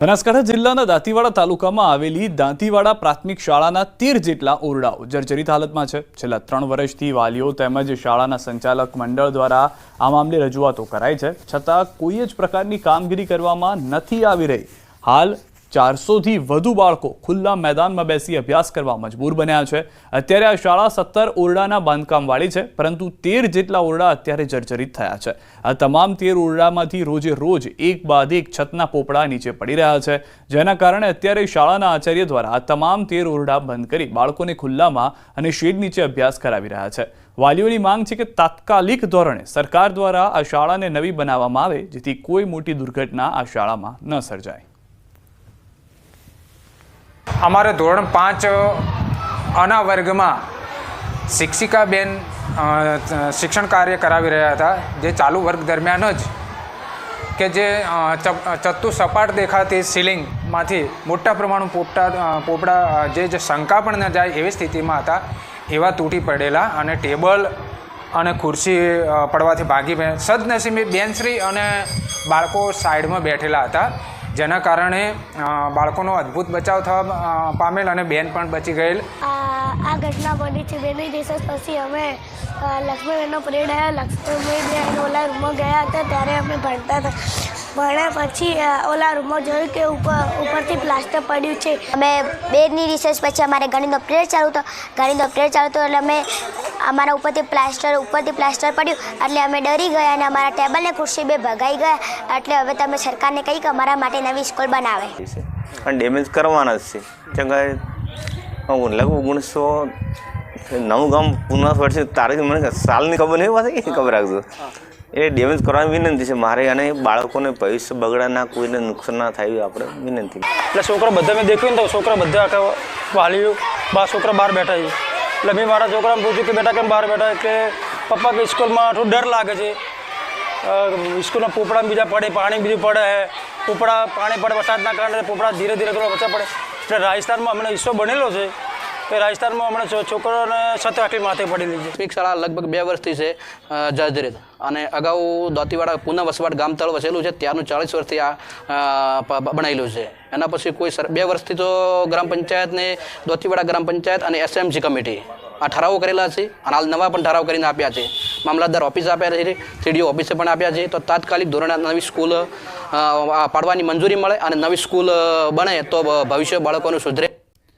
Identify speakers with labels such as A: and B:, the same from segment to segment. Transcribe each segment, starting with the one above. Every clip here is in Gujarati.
A: બનાસકાંઠા જિલ્લાના દાંતીવાડા તાલુકામાં આવેલી દાંતીવાડા પ્રાથમિક શાળાના 13 જેટલા ઓરડાઓ જર્જરિત હાલતમાં છે। છેલ્લા 3 વર્ષથી વાલીઓ તેમજ શાળાના સંચાલક મંડળ દ્વારા આ મામલે રજૂઆતો કરાઈ છે, છતાં કોઈ જ પ્રકારની કામગીરી કરવામાં નથી આવી રહી। હાલ 400 થી વધુ બાળકો ખુલ્લા મેદાનમાં બેસી અભ્યાસ કરવા મજબૂર બન્યા છે। અત્યારે આ શાળા 17 ઓરડાના બાંધકામવાળી છે, પરંતુ 13 જેટલા ઓરડા અત્યારે જર્જરિત થયા છે। આ તમામ 13 ઓરડામાંથી રોજે રોજ એક બાદ એક છતના પોપડા નીચે પડી રહ્યા છે, જેના કારણે અત્યારે શાળાના આચાર્ય દ્વારા આ તમામ 13 ઓરડા બંધ કરી બાળકોને ખુલ્લામાં અને શેડ નીચે અભ્યાસ કરાવી રહ્યા છે। વાલીઓની માંગ છે કે તાત્કાલિક ધોરણે સરકાર દ્વારા આ શાળાને નવી બનાવવામાં આવે, જેથી કોઈ મોટી દુર્ઘટના આ શાળામાં ન સર્જાય।
B: અમારે ધોરણ 5 અના વર્ગમાં શિક્ષિકા બેન શિક્ષણ કાર્ય કરાવી રહ્યા હતા, જે ચાલુ વર્ગ દરમિયાન જ કે જે ચતુઃસપાટ દેખાતી સીલિંગમાંથી મોટા પ્રમાણમાં પોપડા જે શંકા પણ ન જાય એવી સ્થિતિમાં હતા, એવા તૂટી પડેલા અને ટેબલ અને ખુરશી પડવાથી ભાગી સદનસીબે બેનશ્રી અને બાળકો સાઈડમાં બેઠેલા હતા, જેના કારણે બાળકોનો અદ્ભુત બચાવ થવા પામેલ અને બેન પણ બચી ગયેલ।
C: આ ઘટના બની છે। બેની રિસર્ચ પછી અમે લક્ષ્મીબેનનો પરેડ આવ્યો, લક્ષ્મીબેન ઓલા રૂમમાં ગયા હતા, ત્યારે અમે ભણતા હતા। ભણ્યા પછી ઓલા રૂમમાં જોયું કે ઉપરથી પ્લાસ્ટર પડ્યું છે।
D: અમે બેની રિસર્ચ પછી અમારે ગણિતનો પીરિયડ ચાલુ હતો, એટલે અમે અમારા ઉપરથી પ્લાસ્ટર પડ્યું, એટલે અમે ડરી ગયા અને અમારા ટેબલ ને ખુરશી બે ભગાઈ ગયા। એટલે હવે તમે સરકારને કહી કે અમારા માટે નવી સ્કૂલ બનાવે
E: અને ડેમેજ કરવાના જ છે। લગભગ 1909 ગામ પુનઃ વર્ષે તારીખ મને સાલની ખબર નહીં, પાછી ખબર રાખજો। એ ડેમેજ કરવાની વિનંતી છે મારે, અને બાળકોને ભવિષ્ય બગડા ના, કોઈને નુકસાન ના થાય આપણે વિનંતી।
F: એટલે છોકરા બધા મેં દેખ્યું ને તો છોકરા બધા આખા વાલીઓ છોકરા બહાર બેઠા છે। એટલે મેં મારા છોકરાને પૂછ્યું કે બેટા કેમ બહાર બેઠા, કે પપ્પા કે સ્કૂલમાં થોડું ડર લાગે છે, સ્કૂલમાં પોપડા બીજા પડે, પાણી બીજું પડે, પોપડા પાણી પડે, વરસાદના કારણે પોપડા ધીરે ધીરે થોડા ઓછા પડે। એટલે રાજસ્થાનમાં હમણાં હિસ્સો બનેલો છે કે રાજસ્થાનમાં હમણાં છોકરાઓને સતવાટી માથે પડેલી છે।
G: પ્રાથમિક શાળા લગભગ 2 વર્ષથી છે જર્જરિત, અને અગાઉ દાંતીવાડા પુનઃ વસવાટ ગામતળ વસેલું છે, ત્યારનું 40 વર્ષથી આ બનાવેલું છે। એના પછી કોઈ 2 વર્ષથી તો ગ્રામ પંચાયતને દાંતીવાડા ગ્રામ પંચાયત અને SMG કમિટી આ ઠરાવો કરેલા છે, અને હાલ નવા પણ ઠરાવ કરીને આપ્યા છે। મામલતદાર ઓફિસ આપ્યા છે, CDO ઓફિસે પણ આપ્યા છે। તો તાત્કાલિક ધોરણે નવી સ્કૂલ પાડવાની મંજૂરી મળે અને નવી સ્કૂલ બને તો ભવિષ્ય બાળકોનું સુધરે।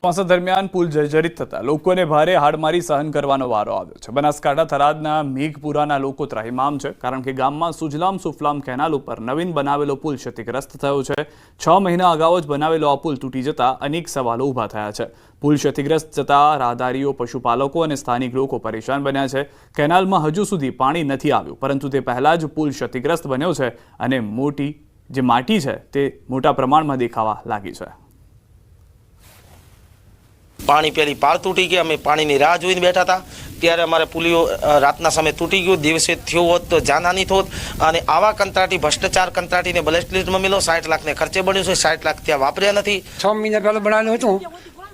A: ચોમાસા દરમિયાન પુલ જર્જરિત થતા લોકોને ભારે હાડમારી સહન કરવાનો વારો આવ્યો છે। બનાસકાંઠા થરાદના મેઘપુરાના લોકો ત્રાહિમામ છે, કારણ કે ગામમાં સુજલામ સુફલામ કેનાલ ઉપર નવીન બનાવેલો પુલ ક્ષતિગ્રસ્ત થયો છે। 6 મહિના અગાઉ જ બનાવેલો આ પુલ તૂટી જતા અનેક સવાલો ઊભા થયા છે। પુલ ક્ષતિગ્રસ્ત જતા રાહદારીઓ, પશુપાલકો અને સ્થાનિક લોકો પરેશાન બન્યા છે। કેનાલમાં હજુ સુધી પાણી નથી આવ્યું, પરંતુ તે પહેલા જ પુલ ક્ષતિગ્રસ્ત બન્યો છે અને મોટી જે માટી છે તે મોટા પ્રમાણમાં દેખાવા લાગી છે।
H: પાણી પેલી પાળ તૂટી ગઈ, અમે પાણીની રાહ જોઈને બેઠા હતા, ત્યારે અમારે પુલિયો રાતના સમયે તૂટી ગયો। દિવસે થયો હોત તો જાનહાની થોત, અને આવા કંત્રાટી ભ્રષ્ટાચાર કંત્રાટીને બ્લેક લિસ્ટમાં મિલો 60 લાખને ખર્ચે બન્યું છે, 60 લાખ ત્યાં વાપર્યા નથી।
B: 6 મહિના પહેલાં બનાવેલું હતું,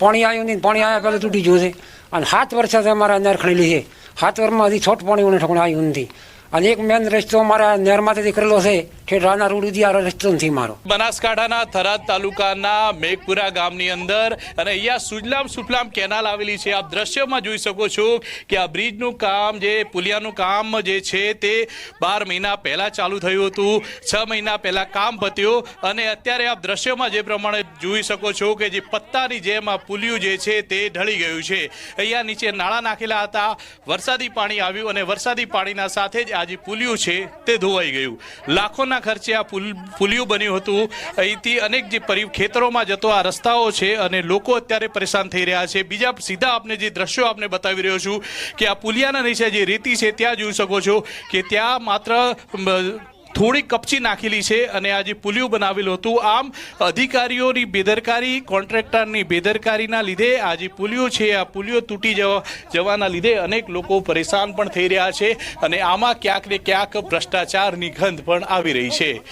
B: પાણી આવ્યું નહીં, પાણી આવ્યા પહેલાં તૂટી ગયું છે, અને 7 વર્ષથી અમારા અંદર ખણેલી છે, 7 વર્ષમાં હજી છોટ પાણી ઠકણ આવ્યું નથી। અને એક મેન રસ્તો અમારા નહેરમાંથી કરેલો છે, ઠેઠાના રોડ સુધી આ રસ્તો નથી મારો।
I: બનાસકાંઠાના થરાદ તાલુકાના મેઘપુરા ગામની અંદર અને અહીંયા સુજલામ સુફલામ કેનાલ આવેલી છે। આપ દ્રશ્યમાં જોઈ શકો છો કે આ બ્રિજનું કામ, જે પુલિયાનું કામ જે છે તે 12 મહિના પહેલાં ચાલુ થયું હતું, 6 મહિના પહેલાં કામ પત્યું, અને અત્યારે આપ દ્રશ્યમાં જે પ્રમાણે જોઈ શકો છો કે જે પત્તાની જેમ આ પુલિયું જે છે તે ઢળી ગયું છે। અહીંયા નીચે નાળા નાખેલા હતા, વરસાદી પાણી આવ્યું અને વરસાદી પાણીના સાથે જ આ જે પુલિયું છે તે ધોવાઈ ગયું। લાખોના ખર્ચે આ પુલિયું બન્યું હતું। અહીંથી અનેક જે ખેતરોમાં જતો આ રસ્તાઓ છે, અને લોકો અત્યારે પરેશાન થઈ રહ્યા છે। બીજા સીધા આપને જે દ્રશ્યો આપને બતાવી રહ્યો છું કે આ પુલિયાના નીચે જે રેતી છે ત્યાં જોઈ શકો છો કે ત્યાં માત્ર થોડી કપચી નાખેલી છે, અને આ જે પુલિયું બનાવેલું હતું, આમ અધિકારીઓની બેદરકારી, કોન્ટ્રાક્ટરની બેદરકારીના લીધે આ જે પુલિયું છે આ પુલિયો તૂટી જવાના લીધે અનેક લોકો પરેશાન પણ થઈ રહ્યા છે, અને આમાં ક્યાંક ને ક્યાંક ભ્રષ્ટાચારની ગંધ પણ આવી રહી છે।